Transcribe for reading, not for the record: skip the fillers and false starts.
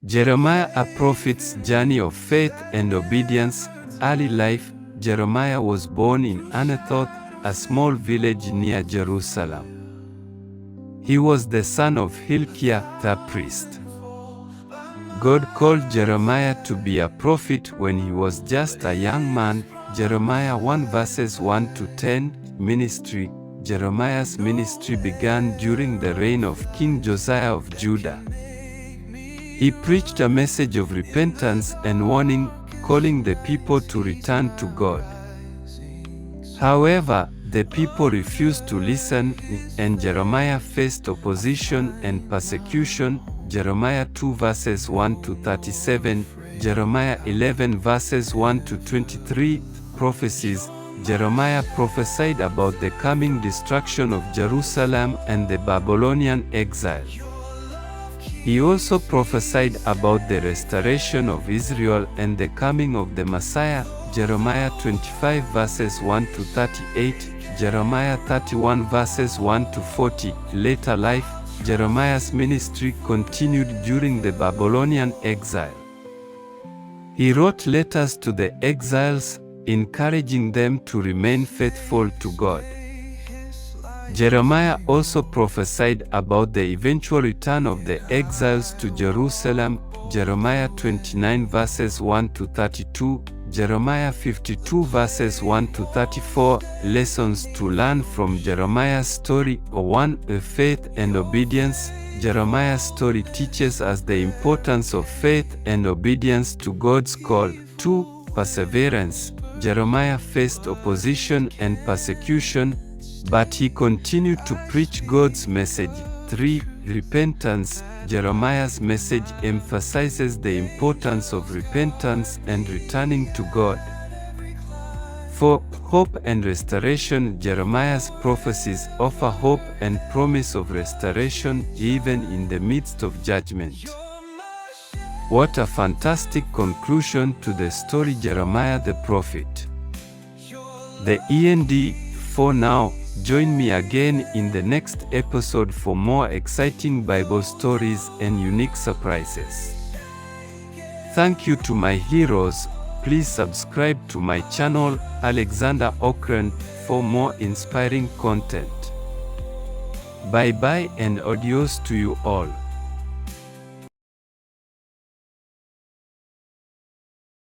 Jeremiah, a prophet's journey of faith and obedience. Early life. Jeremiah was born in Anathoth, a small village near Jerusalem. He was the son of Hilkiah, the priest. God called Jeremiah to be a prophet when he was just a young man. Jeremiah 1 verses 1 to 10. Ministry. Jeremiah's ministry began during the reign of King Josiah of Judah. He preached a message of repentance and warning, calling the people to return to God. However, the people refused to listen, and Jeremiah faced opposition and persecution. Jeremiah 2 verses 1 to 37, Jeremiah 11 verses 1 to 23. Prophecies. Jeremiah prophesied about the coming destruction of Jerusalem and the Babylonian exile. He also prophesied about the restoration of Israel and the coming of the Messiah. Jeremiah 25 verses 1 to 38, Jeremiah 31 verses 1 to 40. Later life. Jeremiah's ministry continued during the Babylonian exile. He wrote letters to the exiles, encouraging them to remain faithful to God. Jeremiah also prophesied about the eventual return of the exiles to Jerusalem. Jeremiah 29 verses 1 to 32, Jeremiah 52 verses 1 to 34. Lessons to learn from Jeremiah's story. 1. Faith and obedience. Jeremiah's story teaches us the importance of faith and obedience to God's call. 2. Perseverance. Jeremiah faced opposition and persecution, but he continued to preach God's message. 3. Repentance. Jeremiah's message emphasizes the importance of repentance and returning to God. 4. Hope and restoration. Jeremiah's prophecies offer hope and promise of restoration even in the midst of judgment. What a fantastic conclusion to the story Jeremiah the prophet. The end. For now, join me again in the next episode for more exciting Bible stories and unique surprises. Thank you to my heroes. Please subscribe to my channel, Alexander Ocran, for more inspiring content. Bye bye and adios to you all.